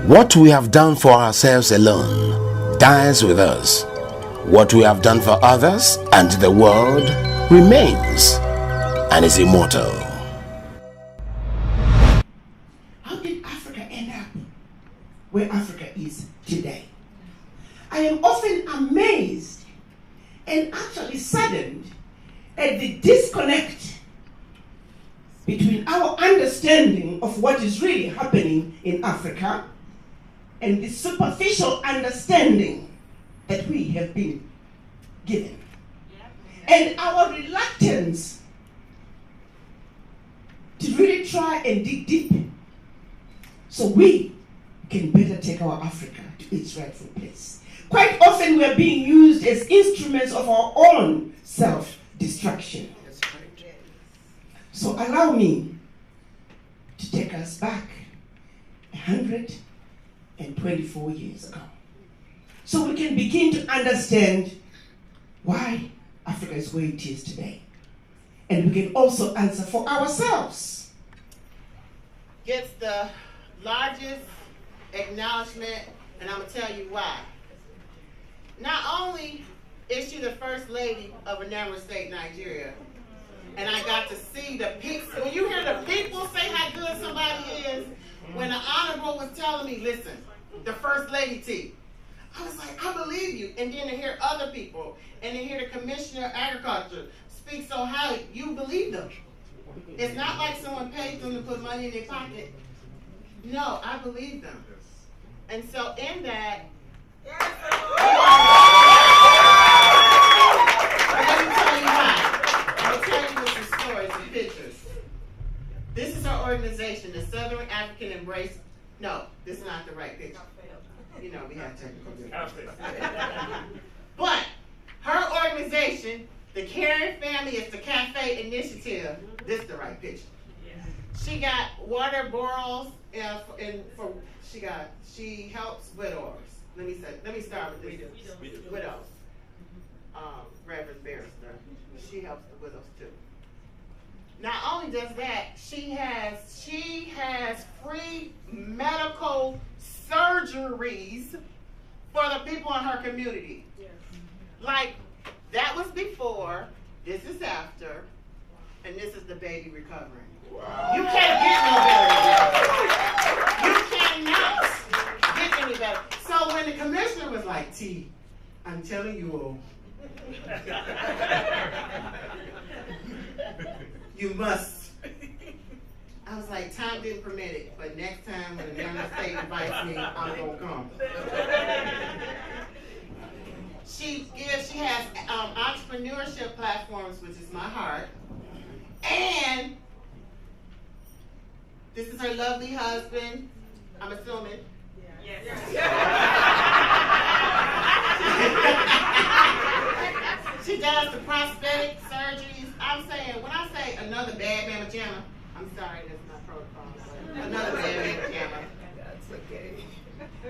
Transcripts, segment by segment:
What we have done for ourselves alone dies with us. What we have done for others and the world remains and is immortal. How did Africa end up where Africa is today? I am often amazed and actually saddened at the disconnect between our understanding of what is really happening in Africa and the superficial understanding that we have been given. And our reluctance to really try and dig deep so we can better take our Africa to its rightful place. Quite often we are being used as instruments of our own self-destruction. So allow me to take us back 124 years ago, so we can begin to understand why Africa is where it is today. And we can also answer for ourselves. Gets the largest acknowledgement, and I'm going to tell you why. Not only is she the first lady of a neighboring state, Nigeria, and I got to see the people. When you hear the people say how good somebody is, when the Honorable was telling me, listen, the First Lady T, I was like, I believe you. And then to hear other people, and to hear the Commissioner of Agriculture speak so highly, you believe them. It's not like someone paid them to put money in their pocket. No, I believe them. And so in that, let me tell you why. I'll tell you with some stories and pictures. This is our organization, the Southern African Embrace. No, this is not the right picture. You know, we have technical difficulties. But her organization, the Caring Family, is the Cafe Initiative. This is the right picture. She got water borers, she helps widows. Let me start with this. Widows. Reverend Barrister. She helps the widows too. Not only does that, she has free medical surgeries for the people in her community. Like, that was before, this is after, and this is the baby recovering. Wow. You can't get no better than that. You cannot get any better. So when the commissioner was like, T, I'm telling you all, you must. I was like, time didn't permit it, but next time when the United States invites me, I'm gonna come. She has entrepreneurship platforms, which is my heart, and this is her lovely husband. I'm assuming. She does the prosthetic surgeries. I'm saying, when I say another bad mamma jamma, I'm sorry, that's my protocol. Another bad mamma jamma. That's okay.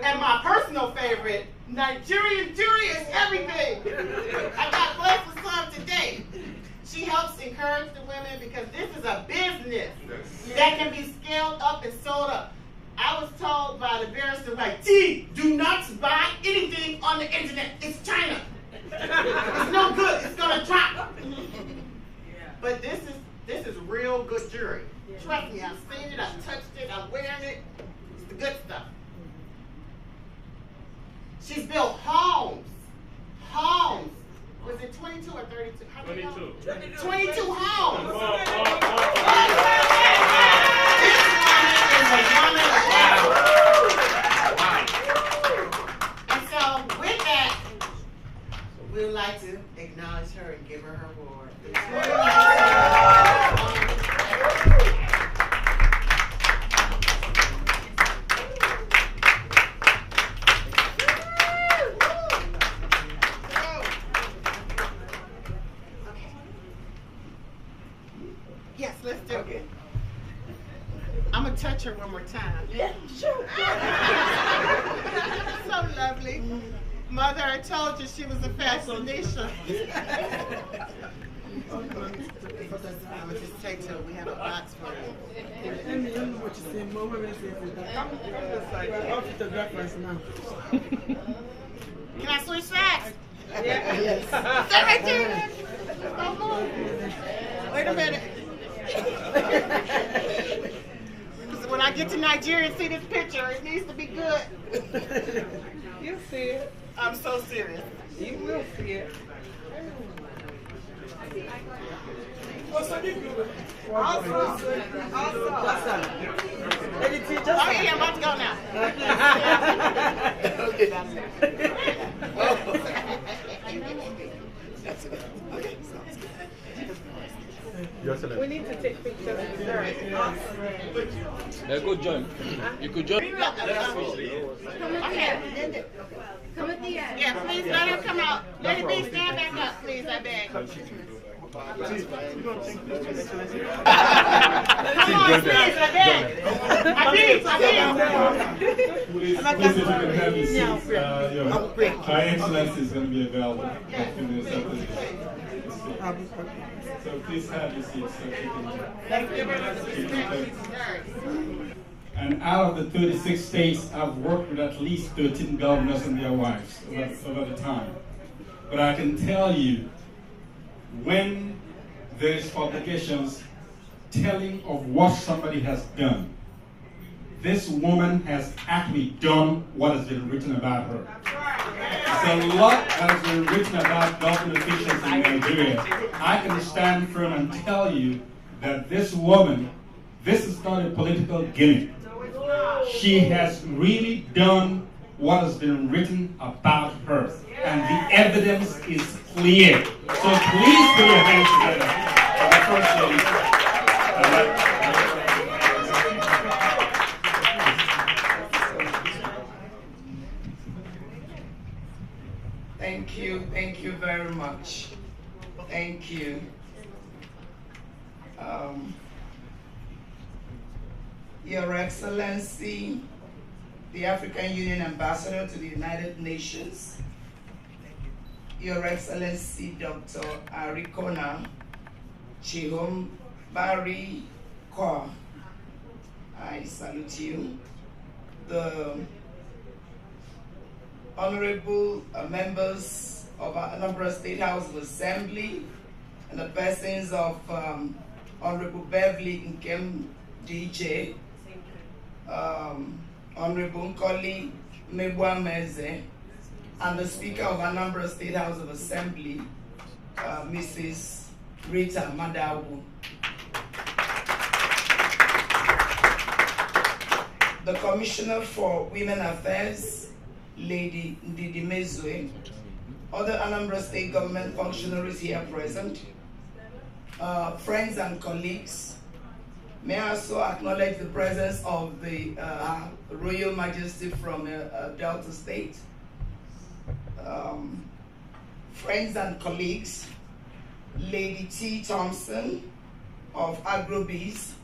And my personal favorite, Nigerian jury is everything. I got blessed with some today. She helps encourage the women because this is a business that can be scaled up and sold up. I was told by the barrister, like, T, do not buy anything on the internet. It's China. It's no good. It's gonna drop. But this is real good jewelry. Trust me, I've seen it, I've touched it, I'm wearing it. It's the good stuff. She's built homes. Homes. Was it 22 or 32? How many 22. 22 homes. This woman is a woman of power. And so with that, we would like to acknowledge her and give her her award. Yes, let's do it. I'm going to touch her one more time. Yeah, sure. So lovely. Mother, I told you she was a fascination. I would just take till we have a box for you. Let me know what you say. More women say I'm photographers now. Can I switch sides? Yeah. Yes. Stay right there. Don't move. Wait a minute. So when I get to Nigeria and see this picture, it needs to be good. You'll see it. I'm so serious. You will see it. Also, Lady T, just oh yeah, I'm about to go now. we need to take pictures first. Let's go join. You could join. Okay. Come at the end. Yeah, please let her come out. Let it be, stand back up, please, I beg. Come on, please, I beg. Please, if you can have your seats, your High Excellency is going to be available. So please have your seats so she can. And out of the 36 states, I've worked with at least 13 governors and their wives over the time. But I can tell you, when there is publications telling of what somebody has done, this woman has actually done what has been written about her. There's a lot that has been written about government officials in Nigeria. I can stand firm and tell you that this woman, this is not a political gimmick. She has really done what has been written about her. And the evidence is clear. So please put your hands together for the First Lady. Thank you very much. Thank you. Your Excellency, the African Union Ambassador to the United Nations, Your Excellency Dr. Arikona Chihom Barry Kaur, I salute you. The honorable members of our Anambra State House of Assembly and the persons of Honorable Beverly Nkem DJ, Honorable Nkoli Mebwameze, and the Speaker of Anambra State House of Assembly, Mrs. Rita Madawu. The Commissioner for Women Affairs, Lady Ndidi Mezue, other Anambra State government functionaries here present, friends and colleagues, may I also acknowledge the presence of the Royal Majesty from Delta State. Friends and colleagues, Lady T. Thompson of AGROBIZ,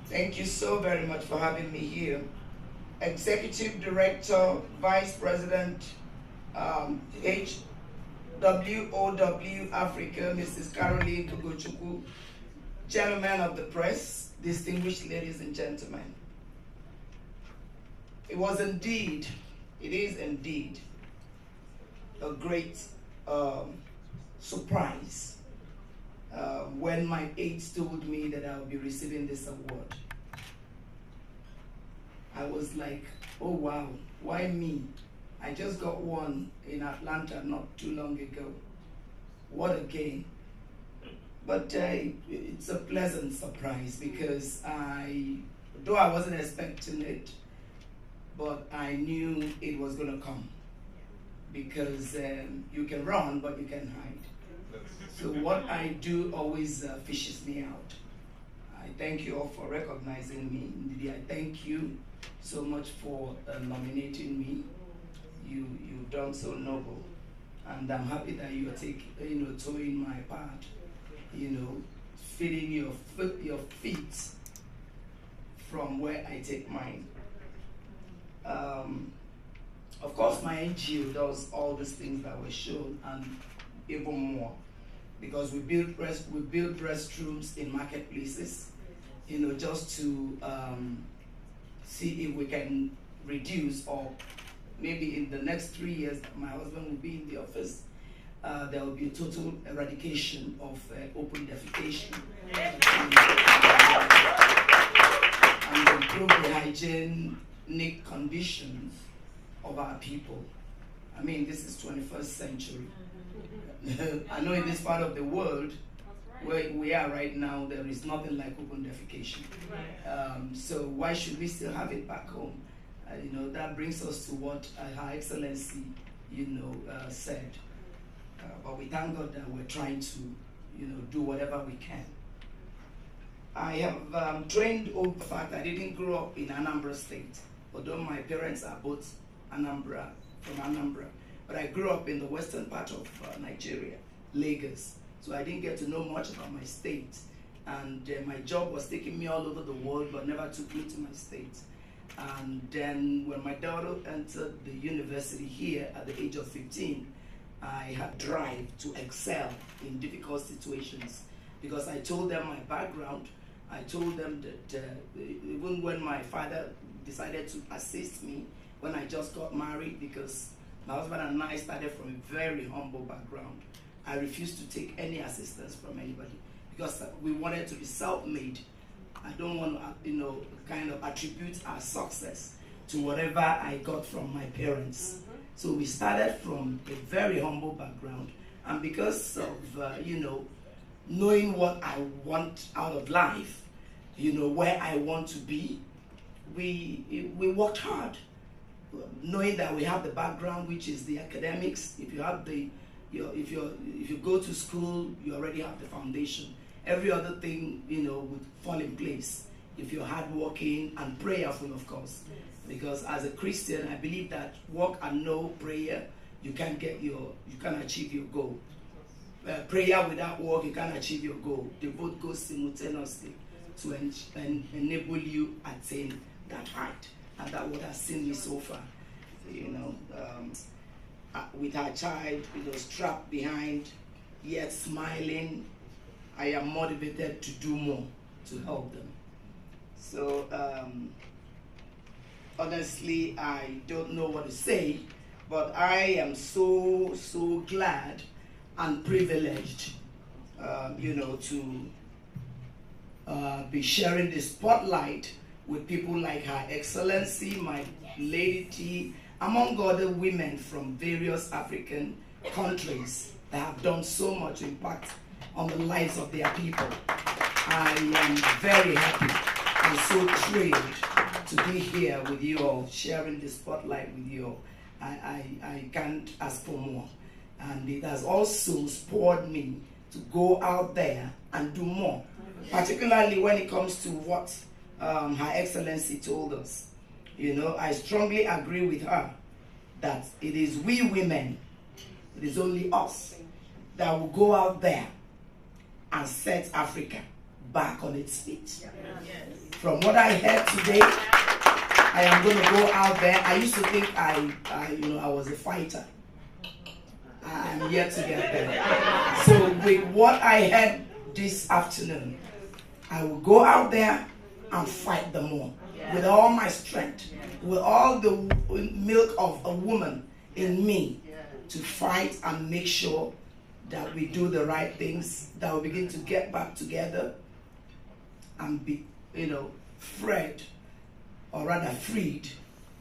thank you so very much for having me here. Executive Director, Vice President, WOW Africa, Mrs. Caroline Ugochukwu, Gentlemen of the press, distinguished ladies and gentlemen. It is indeed a great surprise when my aides told me that I would be receiving this award. I was like, oh wow, why me? I just got one in Atlanta not too long ago. What a game. But it's a pleasant surprise because though I wasn't expecting it, but I knew it was gonna come. Because you can run, but you can hide. So what I do always fishes me out. I thank you all for recognizing me. Indeed, I thank you so much for nominating me. You've done so noble, and I'm happy that you are towing my part. Feeding your feet from where I take mine. Of course, my NGO does all these things that were shown and even more, because we build restrooms in marketplaces, just to see if we can reduce, or maybe in the next 3 years my husband will be in the office, there will be a total eradication of open defecation and improve the hygienic conditions of our people. I mean, this is 21st century. I know in this part of the world where we are right now, there is nothing like open defecation. So why should we still have it back home? That brings us to what Her Excellency, said. But we thank God that we're trying to, do whatever we can. I have trained over the fact I didn't grow up in Anambra State, although my parents are both from Anambra. But I grew up in the western part of Nigeria, Lagos. So I didn't get to know much about my state. And my job was taking me all over the world, but never took me to my state. And then when my daughter entered the university here at the age of 15, I had drive to excel in difficult situations, because I told them my background. I told them that even when my father decided to assist me when I just got married, because my husband and I started from a very humble background, I refused to take any assistance from anybody, because we wanted to be self-made. I don't want to, kind of attribute our success to whatever I got from my parents. So we started from a very humble background, and because of, knowing what I want out of life, where I want to be, we worked hard, knowing that we have the background, which is the academics. If you have if you go to school, you already have the foundation. Every other thing, would fall in place if you're hardworking and prayerful, of course. Because as a Christian, I believe that work and no prayer, you can't achieve your goal. Prayer without work, you can't achieve your goal. They both go simultaneously to enable you attain that height. And that's what has seen me so far. With our child, strapped behind, yet smiling, I am motivated to do more to help them. So, honestly, I don't know what to say, but I am so glad and privileged, to be sharing the spotlight with people like Her Excellency, my Lady T, among other women from various African countries that have done so much impact on the lives of their people. I am very happy and so thrilled to be here with you all, sharing the spotlight with you all. I can't ask for more. And it has also spurred me to go out there and do more, particularly when it comes to what Her Excellency told us. I strongly agree with her that it is we women, it is only us, that will go out there and set Africa back on its feet. Yes. From what I heard today, I am going to go out there. I used to think I was a fighter. I'm yet to get there. So with what I heard this afternoon, I will go out there and fight them all with all my strength, with all the milk of a woman in me, to fight and make sure that we do the right things, that we begin to get back together and be, freed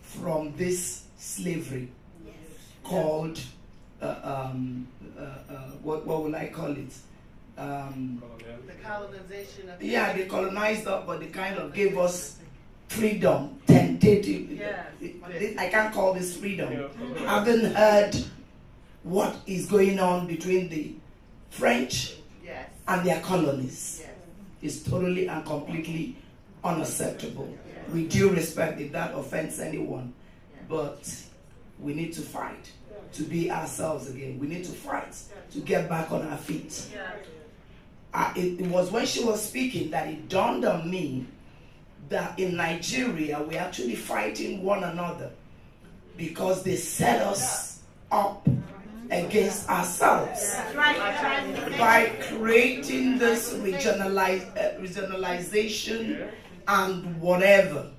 from this slavery called, what will I call it? The colonization of they colonized us, but they kind of gave us freedom, tentative. I can't call this freedom. I haven't heard what is going on between the French and their colonies. It's totally and completely unacceptable. With due respect, if that offends anyone, but we need to fight to be ourselves again. We need to fight to get back on our feet. It was when she was speaking that it dawned on me that in Nigeria we're actually fighting one another because they set us up against ourselves by creating this regionalization and whatever.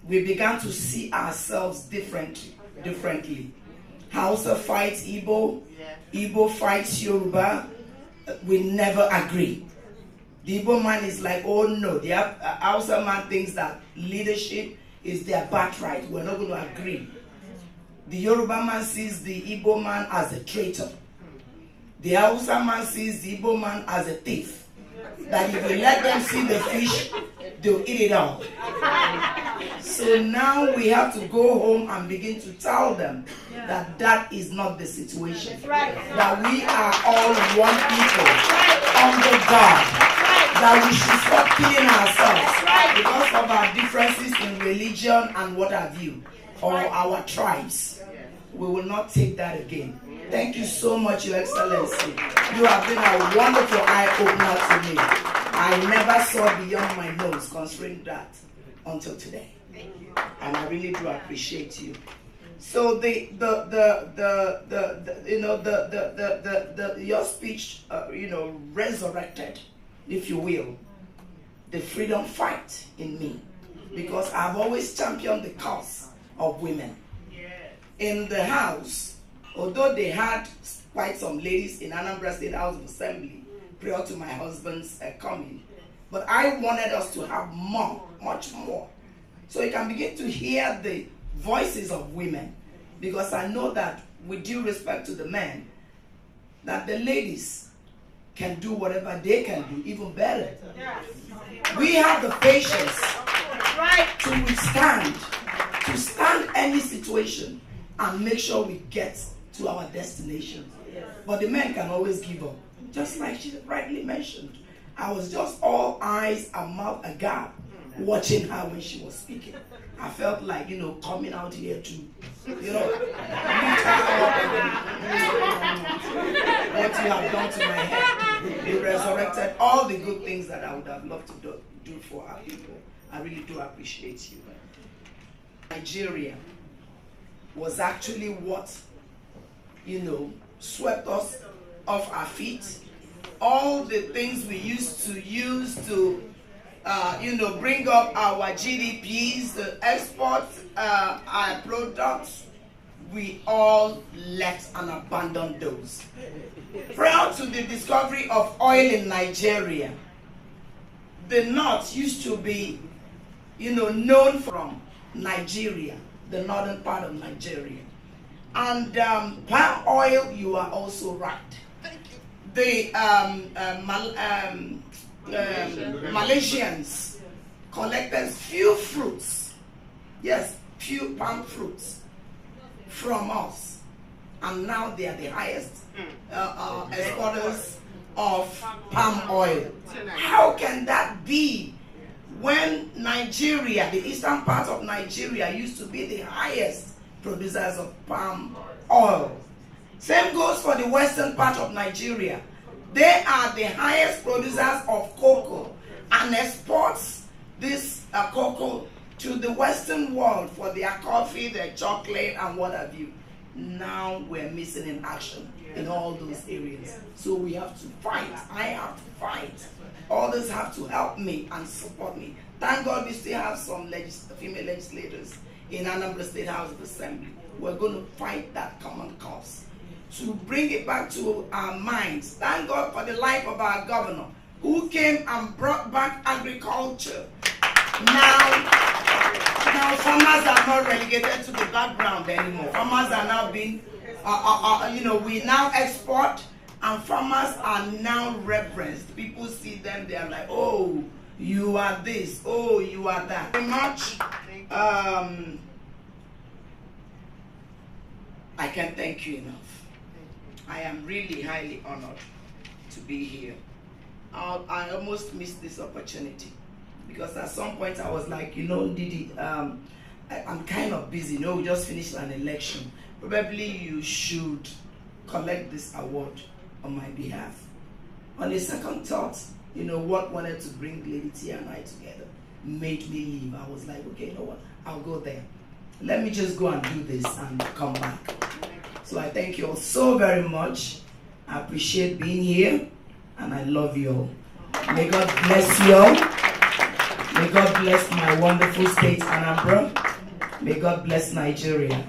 We began to see ourselves differently. Hausa fights Igbo, Igbo fights Yoruba. We never agree. The Igbo man is like, oh no, the Hausa man thinks that leadership is their birthright. We're not going to agree. The Yoruba man sees the Igbo man as a traitor. The Hausa man sees the Igbo man as a thief. That if you let them see the fish, they'll eat it all. So now we have to go home and begin to tell them that that is not the situation. That we are all one people under God. That we should stop killing ourselves because of our differences in religion and what have you, or our tribes. We will not take that again. Thank you so much, Your Excellency. You have been a wonderful eye-opener to me. I never saw beyond my nose concerning that until today. And I really do appreciate you. So your speech, resurrected, if you will, the freedom fight in me, because I've always championed the cause of women. In the House, although they had quite some ladies in Anambra State House of Assembly prior to my husband's coming, but I wanted us to have more, much more, so you can begin to hear the voices of women, because I know that, with due respect to the men, that the ladies can do whatever they can do, even better. We have the patience to withstand, to stand any situation and make sure we get to our destination. But the men can always give up. Just like she rightly mentioned, I was just all eyes and mouth agape watching her when she was speaking. I felt like, coming out here to, what you have done to my head. You resurrected all the good things that I would have loved to do for our people. I really do appreciate you. Nigeria was actually what, swept us off our feet. All the things we used to use to, bring up our GDPs, the export our products, we all left and abandoned those. Prior to the discovery of oil in Nigeria, the North used to be, known from Nigeria, the northern part of Nigeria. And palm oil, you are also right. The Malaysians collected few fruits, few palm fruits from us, and now they are the highest exporters of palm oil. How can that be when Nigeria, the eastern part of Nigeria, used to be the highest producers of palm oil? Same goes for the western part of Nigeria. They are the highest producers of cocoa and exports this cocoa to the western world for their coffee, their chocolate, and what have you. Now we're missing in action in all those areas. So we have to fight. I have to fight. Others have to help me and support me. Thank God we still have some female legislators in Anambra State House of Assembly. We're going to fight that common cause to bring it back to our minds. Thank God for the life of our governor, who came and brought back agriculture. Now farmers are not relegated to the background anymore. Farmers are now being, we now export, and farmers are now reverenced. People see them, they are like, oh, you are this, oh, you are that. Very much. I can't thank you enough. I am really highly honored to be here. I almost missed this opportunity, because at some point I was like, Didi, I'm kind of busy. We just finished an election. Probably you should collect this award on my behalf. On a second thought, what wanted to bring Lady Tia and I together made me leave. I was like, okay, you know what? I'll go there. Let me just go and do this and come back. So I thank you all so very much. I appreciate being here, and I love you all. May God bless you all. May God bless my wonderful state, Anambra. May God bless Nigeria.